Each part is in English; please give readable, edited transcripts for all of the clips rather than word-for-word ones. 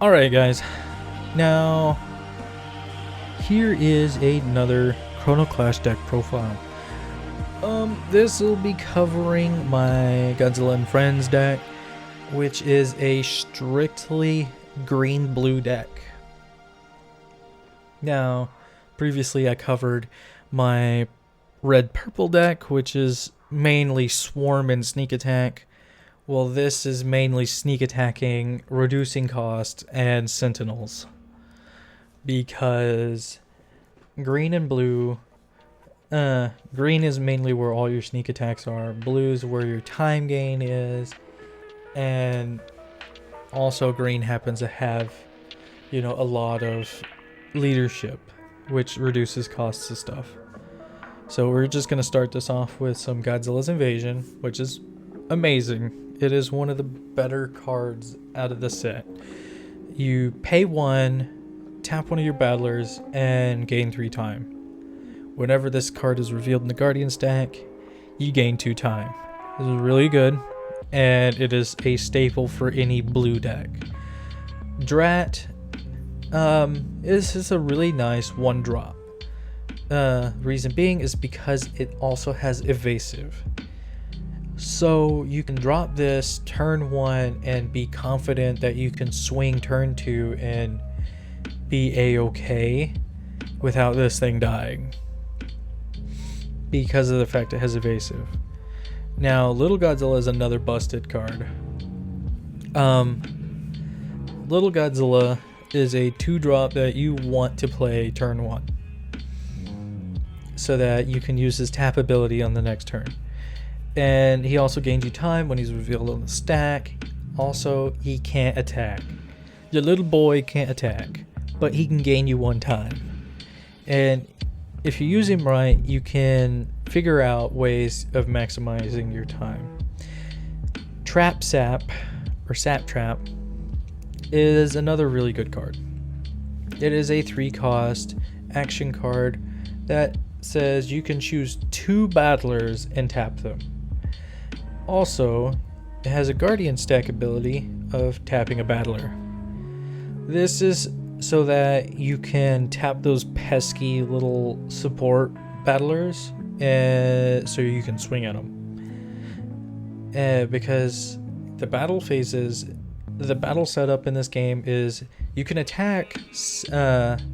Alright guys, now here is another Chrono Clash deck profile. This will be covering my Godzilla and Friends deck, which is a strictly green-blue deck. Now, previously I covered my red-purple deck, which is mainly Swarm and Sneak Attack. Well, this is mainly sneak attacking, reducing cost, and sentinels. Because green and blue, green is mainly where all your sneak attacks are, blue is where your time gain is, and also green happens to have, a lot of leadership, which reduces costs of stuff. So we're just going to start this off with some Godzilla's Invasion, which is amazing. It is one of the better cards out of the set. You pay 1, tap one of your battlers, and gain 3 time. Whenever this card is revealed in the Guardian stack, you gain 2 time. This is really good, and it is a staple for any blue deck. Drat, this is a really nice 1-drop. Reason being is because it also has evasive. So you can drop this turn 1 and be confident that you can swing turn 2 and be a-okay without this thing dying, because of the fact it has evasive. Now, Little Godzilla is another busted card. Little Godzilla is a 2-drop that you want to play turn 1, so that you can use his tap ability on the next turn. And he also gains you time when he's revealed on the stack. Also, he can't attack. Your little boy can't attack, but he can gain you 1 time. And if you use him right, you can figure out ways of maximizing your time. Trap Sap, or Sap Trap, is another really good card. It is a 3-cost action card that says you can choose 2 battlers and tap them. Also, it has a Guardian stack ability of tapping a battler. This is so that you can tap those pesky little support battlers, so you can swing at them. Because the battle setup in this game is you can attack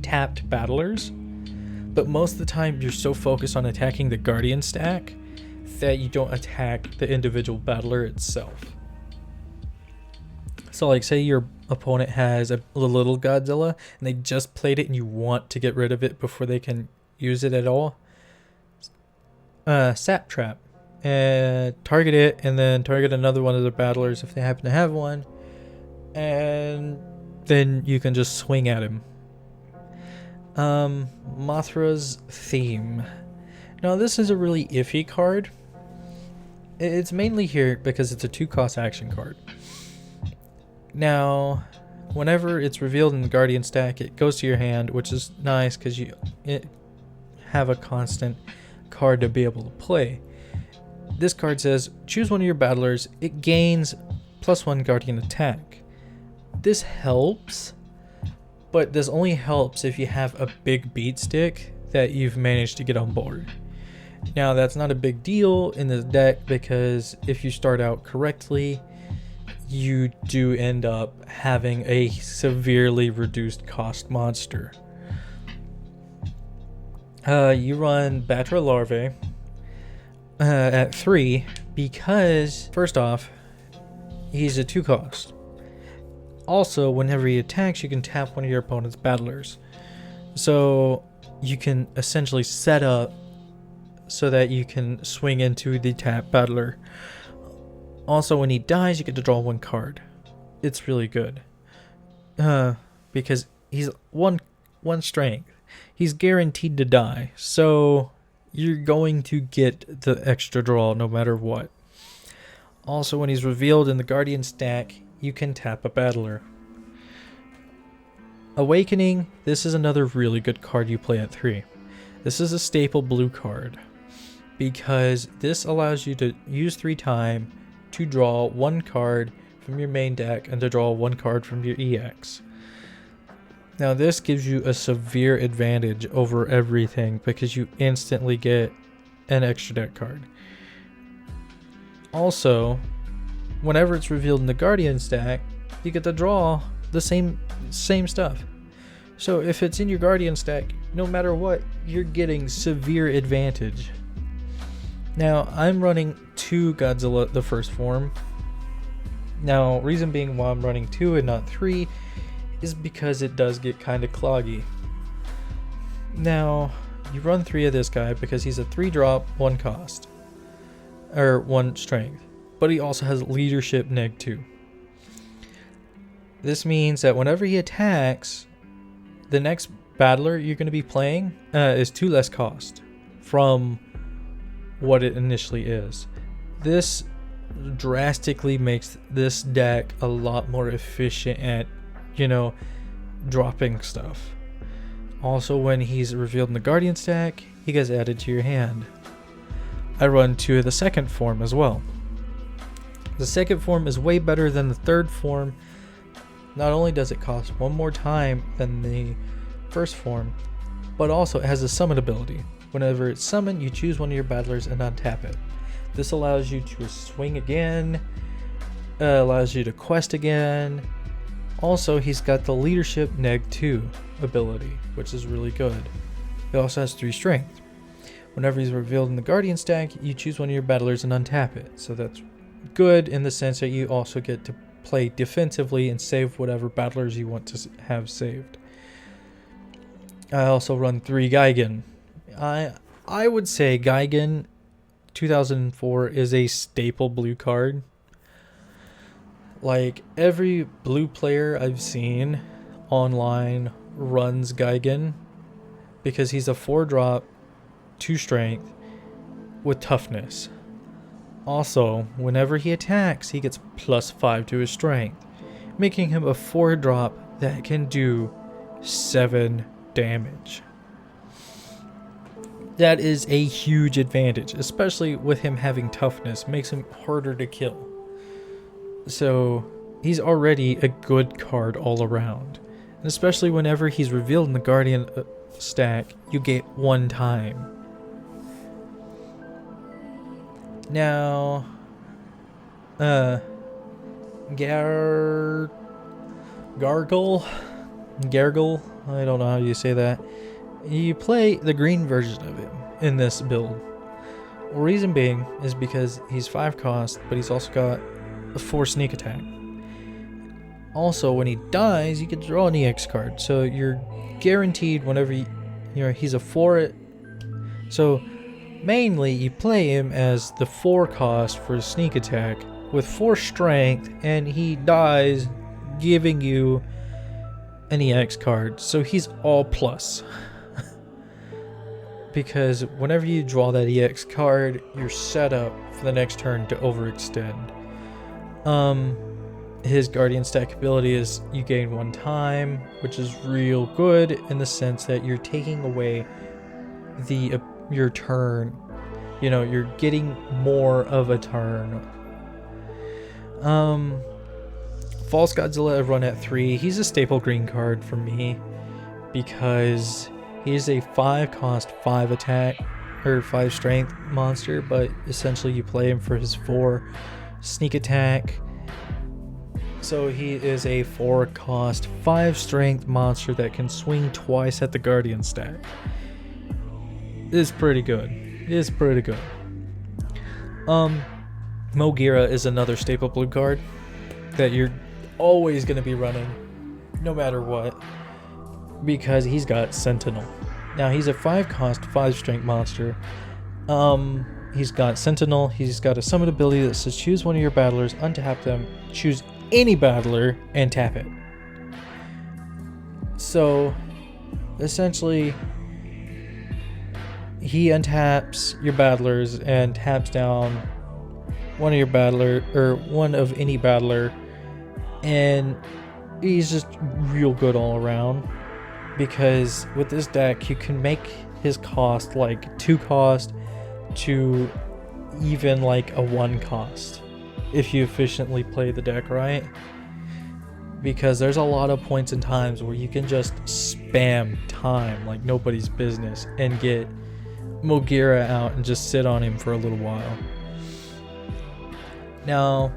tapped battlers, but most of the time you're so focused on attacking the Guardian stack that you don't attack the individual battler itself. So like, say your opponent has a little Godzilla and they just played it and you want to get rid of it before they can use it at all. Sap Trap. Target it and then target another one of the battlers if they happen to have one. And then you can just swing at him. Mothra's Theme. Now this is a really iffy card. It's mainly here because it's a 2-cost action card. Now, whenever it's revealed in the Guardian stack, it goes to your hand, which is nice because you have a constant card to be able to play. This card says, choose one of your battlers. It gains +1 Guardian attack. This helps, but this only helps if you have a big beat stick that you've managed to get on board. Now, that's not a big deal in this deck because if you start out correctly, you do end up having a severely reduced cost monster. You run Batra Larvae at 3 because, first off, he's a 2-cost. Also, whenever he attacks, you can tap one of your opponent's battlers. So you can essentially set up so that you can swing into the tap battler. Also, when he dies, you get to draw 1 card. It's really good. Because he's one strength. He's guaranteed to die. So you're going to get the extra draw no matter what. Also, when he's revealed in the Guardian stack, you can tap a battler. Awakening, this is another really good card you play at 3. This is a staple blue card because this allows you to use 3 time to draw 1 card from your main deck and to draw 1 card from your EX. Now this gives you a severe advantage over everything because you instantly get an extra deck card. Also, whenever it's revealed in the Guardian stack, you get to draw the same stuff. So if it's in your Guardian stack, no matter what, you're getting severe advantage. Now, I'm running 2 Godzilla the first form. Now, reason being why I'm running 2 and not 3 is because it does get kind of cloggy. Now, you run 3 of this guy because he's a 3-drop, 1 cost. Or 1 strength. But he also has leadership -2. This means that whenever he attacks, the next battler you're going to be playing is 2 less cost from what it initially is. This drastically makes this deck a lot more efficient at, dropping stuff. Also, when he's revealed in the Guardian stack, he gets added to your hand. I run 2 of the second form as well. The second form is way better than the third form. Not only does it cost 1 more time than the first form, but also it has a summon ability. Whenever it's summoned, you choose one of your battlers and untap it. This allows you to swing again, allows you to quest again. Also, he's got the leadership -2 ability, which is really good. It also has 3 strength. Whenever he's revealed in the Guardian stack, you choose one of your battlers and untap it. So that's good in the sense that you also get to play defensively and save whatever battlers you want to have saved. I also run 3 Gigan. I would say Gigan 2004 is a staple blue card. Like, every blue player I've seen online runs Gigan because he's a 4-drop, 2 strength with toughness. Also, whenever he attacks, he gets +5 to his strength, making him a 4-drop that can do 7 damage. That is a huge advantage, especially with him having toughness, makes him harder to kill. So he's already a good card all around. And especially whenever he's revealed in the Guardian stack, you get 1 time. Now, Gargle, I don't know how you say that. You play the green version of him in this build. Reason being is because he's 5 cost, but he's also got a 4 sneak attack. Also, when he dies, you can draw an EX card, so you're guaranteed whenever he's a 4. So mainly you play him as the 4 cost for his sneak attack with 4 strength, and he dies giving you an EX card, so he's all plus. Because whenever you draw that EX card, you're set up for the next turn to overextend. His Guardian stack ability is you gain 1 time, which is real good in the sense that you're taking away your turn. You're getting more of a turn. False Godzilla I run at 3. He's a staple green card for me because he is a 5 cost, 5 attack, or 5 strength monster, but essentially you play him for his 4 sneak attack. So he is a 4 cost, 5 strength monster that can swing twice at the Guardian stack. It's pretty good. It's pretty good. Mogira is another staple blue card that you're always going to be running no matter what, because he's got Sentinel. Now he's a 5 cost, 5 strength monster. He's got Sentinel. He's got a summon ability that says choose one of your battlers, untap them, choose any battler, and tap it. So essentially he untaps your battlers and taps down one of your battler, or one of any battler, and he's just real good all around. Because with this deck, you can make his cost like 2 cost to even like a 1 cost if you efficiently play the deck right. because there's a lot of points and times where you can just spam time like nobody's business and get Mogira out and just sit on him for a little while. Now,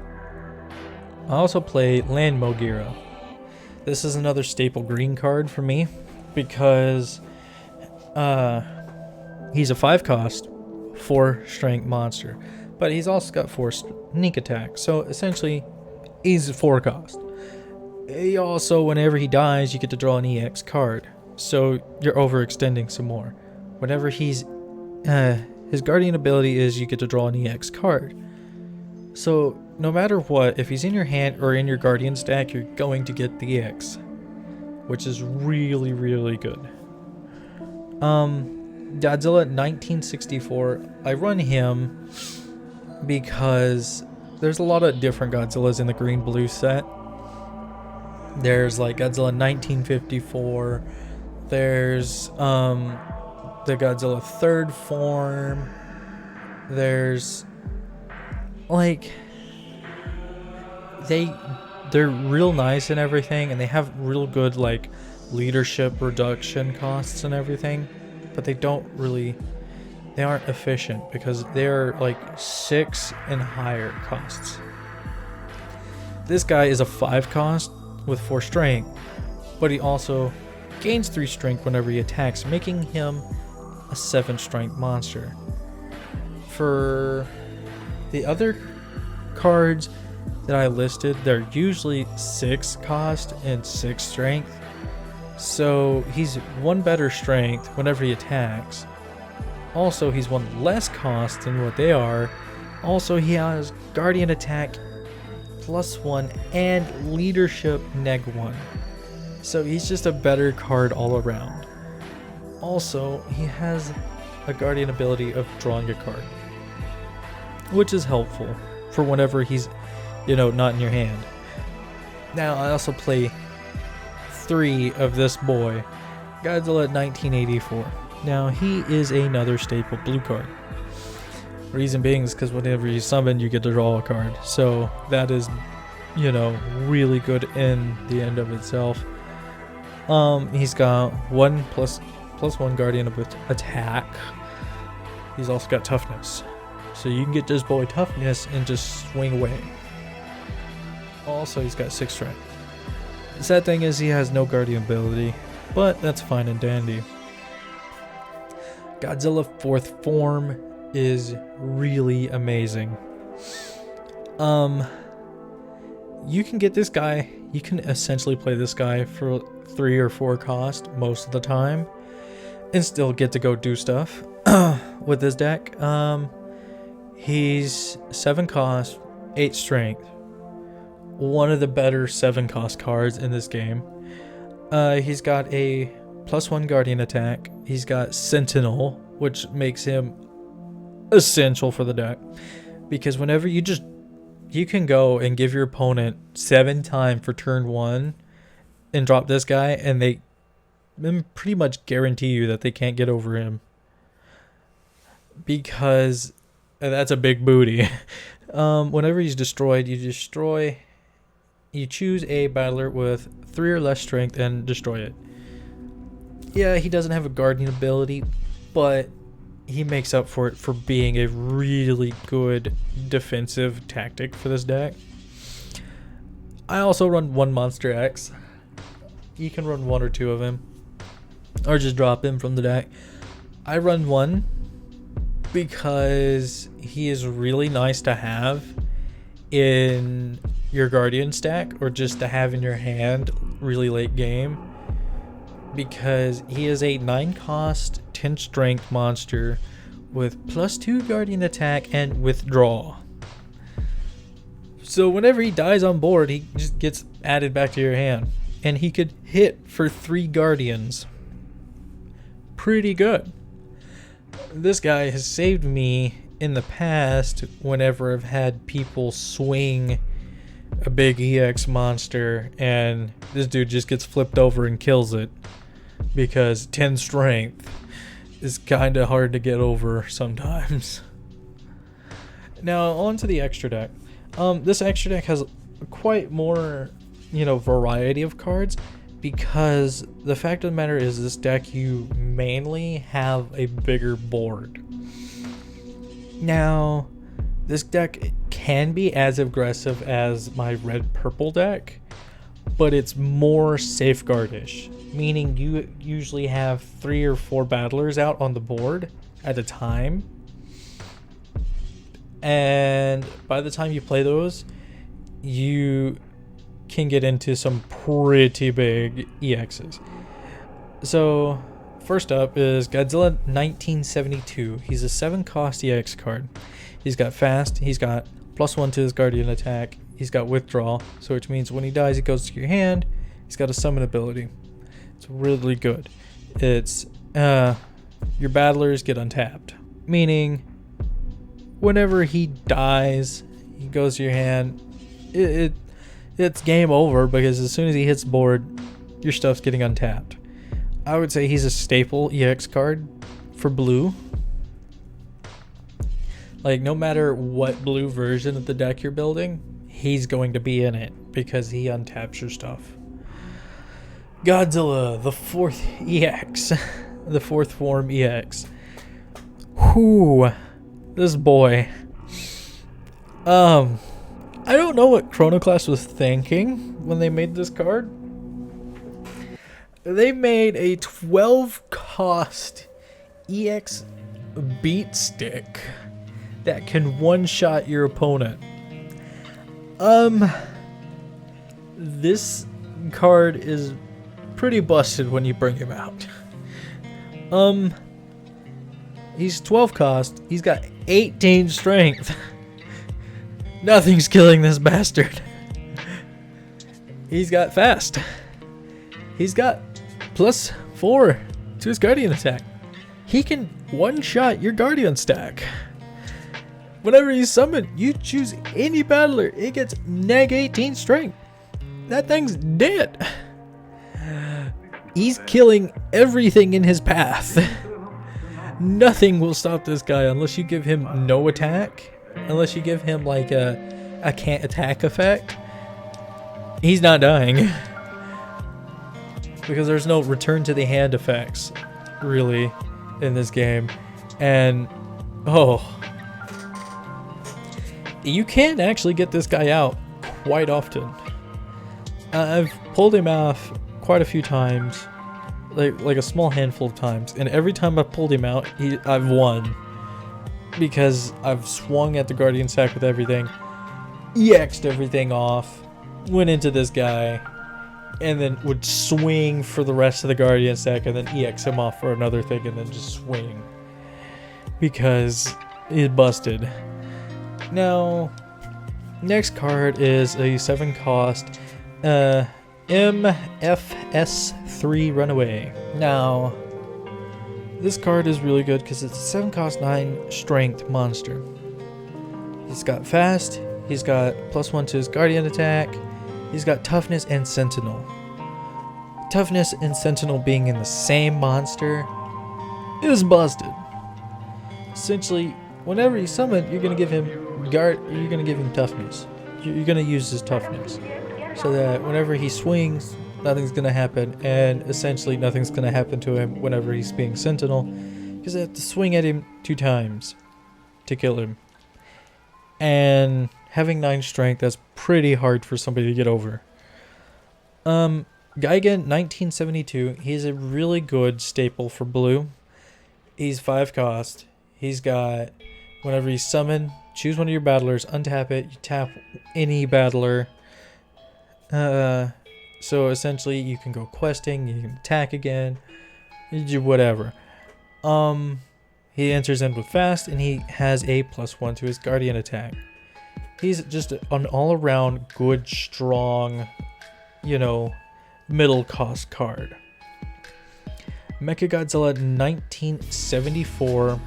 I also play Land Mogira. This is another staple green card for me because he's a 5 cost, 4 strength monster, but he's also got 4 sneak attack. So essentially, he's a 4 cost. He also, whenever he dies, you get to draw an EX card. So you're overextending some more. Whenever he's his guardian ability is you get to draw an EX card. So no matter what, if he's in your hand or in your guardian stack, you're going to get the EX, which is really, really good. Godzilla 1964, I run him because there's a lot of different Godzillas in the green-blue set. There's like Godzilla 1954, there's the Godzilla third form, there's like they're real nice and everything, and they have real good like leadership reduction costs and everything, but they aren't efficient because they're like 6 and higher costs. This guy is a 5 cost with 4 strength, but he also gains 3 strength whenever he attacks, making him a 7 strength monster. For the other cards that I listed, they're usually 6 cost and 6 strength, so he's 1 better strength whenever he attacks. Also, he's 1 less cost than what they are. Also, he has guardian attack +1 and leadership -1, so he's just a better card all around. Also, he has a guardian ability of drawing a card, which is helpful for whenever he's, not in your hand. Now, I also play 3 of this boy, Godzilla 1984. Now, he is another staple blue card. Reason being is because whenever you summon, you get to draw a card. So that is, really good in the end of itself. He's got 1 plus 1 guardian of attack. He's also got toughness. So you can get this boy toughness and just swing away. Also, he's got 6 strength. The sad thing is he has no guardian ability, but that's fine and dandy. Godzilla 4th form is really amazing. You can get this guy, you can essentially play this guy for 3 or 4 cost most of the time and still get to go do stuff with this deck. He's 7 cost, 8 strength. One of the better 7 cost cards in this game. He's got a +1 guardian attack. He's got Sentinel, which makes him essential for the deck, because whenever you can go and give your opponent 7 time for turn 1 and drop this guy, and they pretty much guarantee you that they can't get over him, because that's a big booty. Whenever he's destroyed, you choose a battler with 3 or less strength and destroy it. Yeah, he doesn't have a guardian ability, but he makes up for it for being a really good defensive tactic for this deck. I also run 1 Monster X. You can run 1 or 2 of him, or just drop him from the deck. I run 1 because he is really nice to have in your guardian stack, or just to have in your hand really late game, because he is a 9 cost 10 strength monster with +2 guardian attack and withdraw. So whenever he dies on board, he just gets added back to your hand, and he could hit for 3 guardians. Pretty good. This guy has saved me in the past whenever I've had people swing a big EX monster and this dude just gets flipped over and kills it, because 10 strength is kind of hard to get over sometimes. Now on to the extra deck. This extra deck has quite more variety of cards, because the fact of the matter is this deck, you mainly have a bigger board. Now, this deck can be as aggressive as my red-purple deck, but it's more safeguardish, meaning you usually have 3 or 4 battlers out on the board at a time. And by the time you play those, you can get into some pretty big EXs. So, first up is Godzilla 1972. He's a 7-cost EX card. He's got fast, he's got +1 to his Guardian attack, he's got withdrawal, so which means when he dies, he goes to your hand. He's got a summon ability. It's really good. It's, your battlers get untapped, meaning whenever he dies, he goes to your hand, it's game over, because as soon as he hits the board, your stuff's getting untapped. I would say he's a staple EX card for blue. Like, no matter what blue version of the deck you're building, he's going to be in it, because he untaps your stuff. Godzilla, the 4th EX. The 4th form EX. Whew. This boy. I don't know what Chrono Class was thinking when they made this card. They made a 12-cost EX beat stick that can one-shot your opponent. This card is pretty busted when you bring him out. He's 12 cost. He's got 18 strength. Nothing's killing this bastard. He's got fast. He's got +4 to his Guardian attack. He can one-shot your Guardian stack. Whenever you summon, you choose any battler. It gets -18 strength. That thing's dead. He's killing everything in his path. Nothing will stop this guy unless you give him no attack. Unless you give him like a can't attack effect. He's not dying. Because there's no return to the hand effects, really, in this game. And, you can actually get this guy out quite often. I've pulled him off quite a few times, like a small handful of times, and every time I've pulled him out, I've won. Because I've swung at the Guardian stack with everything, EX'd everything off, went into this guy, and then would swing for the rest of the Guardian stack, and then EX him off for another thing, and then just swing. Because it busted. Now, next card is a 7-cost MFS3 Runaway. Now, this card is really good because it's a 7-cost 9 strength monster. He's got fast, he's got +1 to his Guardian attack, he's got toughness and sentinel. Toughness and sentinel being in the same monster is busted. Essentially, whenever you summon, you're gonna give him toughness. You're gonna use his toughness, so that whenever he swings, nothing's gonna happen, and essentially nothing's gonna happen to him whenever he's being sentinel, because they have to swing at him 2 times to kill him. And having 9 strength, that's pretty hard for somebody to get over. Gigan 1972, he's a really good staple for blue. He's 5 cost. He's got, whenever you summon, choose one of your battlers, untap it, you tap any battler. So essentially you can go questing, you can attack again, you do whatever. He enters in with fast, and he has a +1 to his Guardian attack. He's just an all-around good, strong, middle cost card. Mechagodzilla 1974.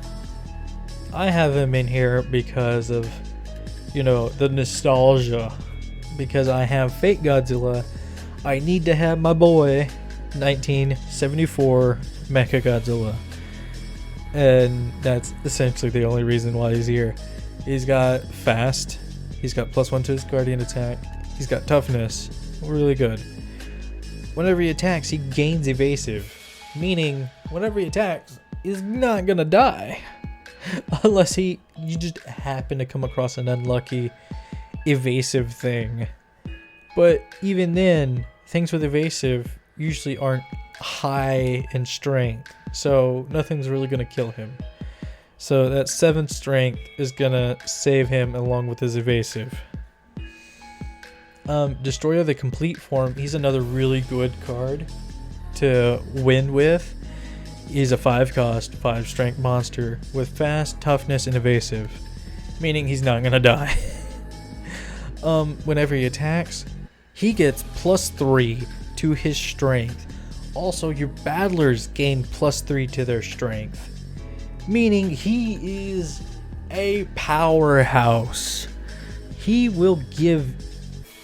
I have him in here because of, the nostalgia. Because I have Fake Godzilla, I need to have my boy 1974 Mechagodzilla. And that's essentially the only reason why he's here. He's got fast, he's got +1 to his Guardian attack, he's got toughness, really good. Whenever he attacks, he gains evasive, meaning whenever he attacks, he's not gonna die. Unless you just happen to come across an unlucky evasive thing. But even then, things with evasive usually aren't high in strength, so nothing's really gonna kill him. So that 7 strength is gonna save him along with his evasive. Destroyer the complete form, he's another really good card to win with. He's a 5 cost, 5 strength monster with fast, toughness, and evasive, meaning he's not gonna die. Whenever he attacks, he gets +3 to his strength. Also, your battlers gain +3 to their strength, meaning he is a powerhouse. He will give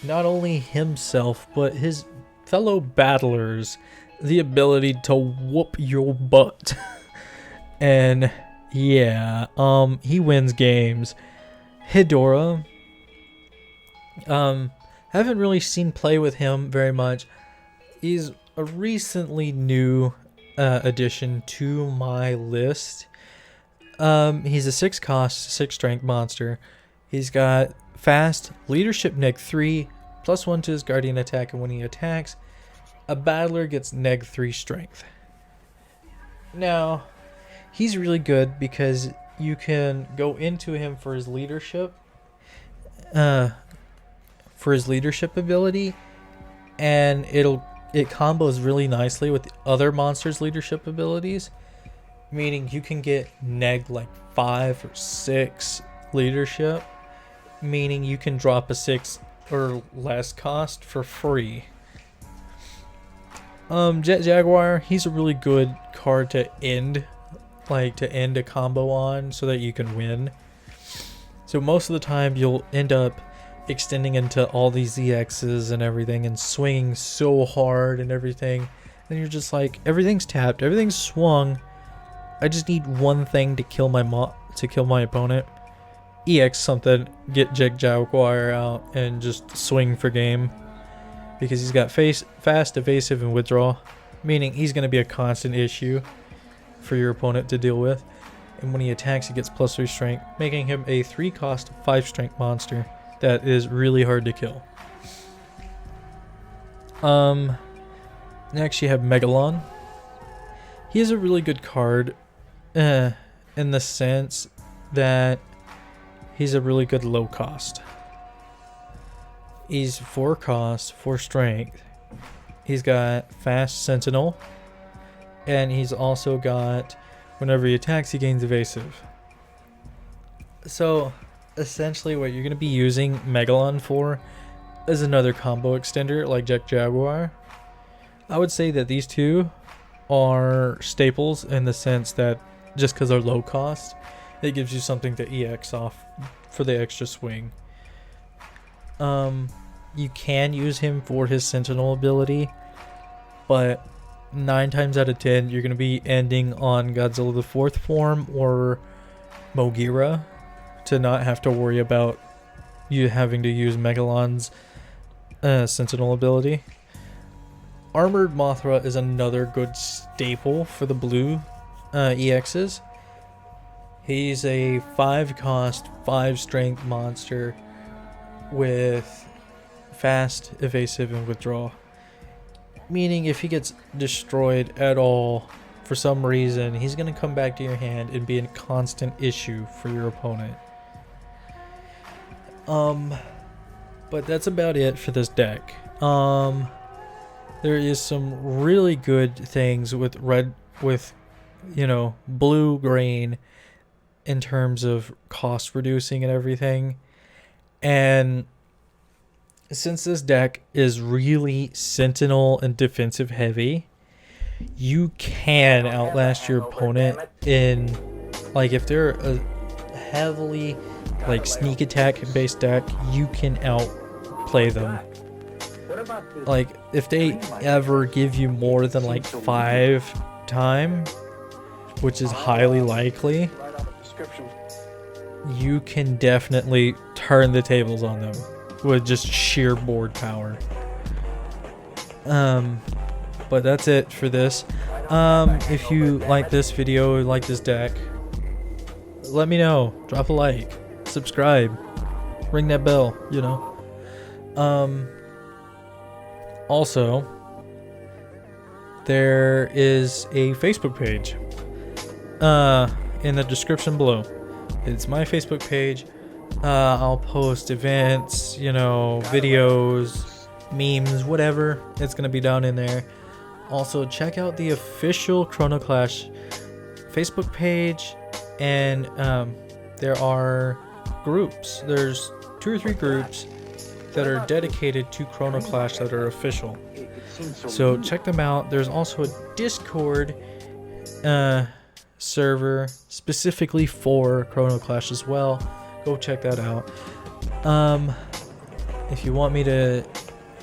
not only himself, but his fellow battlers the ability to whoop your butt. And yeah, he wins games. Hedorah, haven't really seen play with him very much. He's a recently new addition to my list. He's a 6 cost, 6 strength monster. He's got fast, leadership -3, +1 to his guardian attack, and when he attacks, a battler gets -3 strength. Now, he's really good because you can go into him for his leadership, ability, and it combos really nicely with the other monsters' leadership abilities, meaning you can get like 5 or 6 leadership, meaning you can drop a 6 or less cost for free. Jet Jaguar, he's a really good card to end a combo on so that you can win. So most of the time you'll end up extending into all these EXs and everything and swinging so hard and everything, and you're just like, everything's tapped, everything's swung, I just need one thing to kill my opponent. EX something, get Jet Jaguar out and just swing for game, because he's got fast, evasive, and withdraw, meaning he's going to be a constant issue for your opponent to deal with. And when he attacks, he gets +3 strength, making him a 3 cost, 5 strength monster that is really hard to kill. Next you have Megalon. He is a really good card in the sense that he's a really good low cost. He's 4 cost, 4 strength. He's got fast sentinel, and he's also got, whenever he attacks, he gains evasive. So essentially what you're going to be using Megalon for is another combo extender like Jet Jaguar. I would say that these two are staples in the sense that just because they're low cost, it gives you something to EX off for the extra swing. You can use him for his sentinel ability, but 9 times out of 10 you're going to be ending on Godzilla the 4th form or Mogira to not have to worry about you having to use Megalon's sentinel ability. Armored Mothra is another good staple for the blue EXs. He's a 5 cost, 5 strength monster with fast, evasive, and withdraw. Meaning if he gets destroyed at all for some reason, he's going to come back to your hand and be a constant issue for your opponent. But that's about it for this deck. There is some really good things with blue, green in terms of cost reducing and everything. And since this deck is really sentinel and defensive heavy, you can outlast your opponent in, like, if they're a heavily like sneak attack based deck, you can outplay them. Like, if they ever give you more than like 5 time, which is highly likely, you can definitely turn the tables on them with just sheer board power. But that's it for this. If you like this video, like this deck, let me know. Drop a like, subscribe, ring that bell, you know. Also, there is a Facebook page in the description below. It's my Facebook page. I'll post events, you know, videos, memes, whatever. It's gonna be down in there. Also, check out the official Chrono Clash Facebook page, and there are groups. There's 2 or 3 groups that are dedicated to Chrono Clash that are official. So check them out. There's also a Discord server specifically for Chrono Clash as well. Go check that out. If you want me to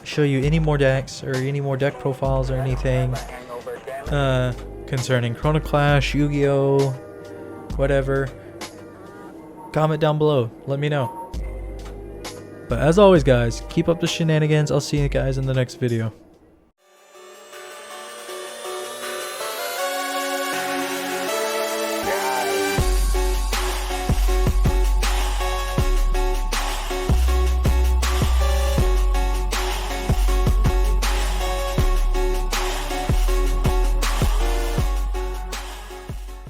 show you any more decks or any more deck profiles or anything concerning Chrono Clash, Yu-Gi-Oh, whatever, comment down below. Let me know. But as always, guys, keep up the shenanigans. I'll see you guys in the next video.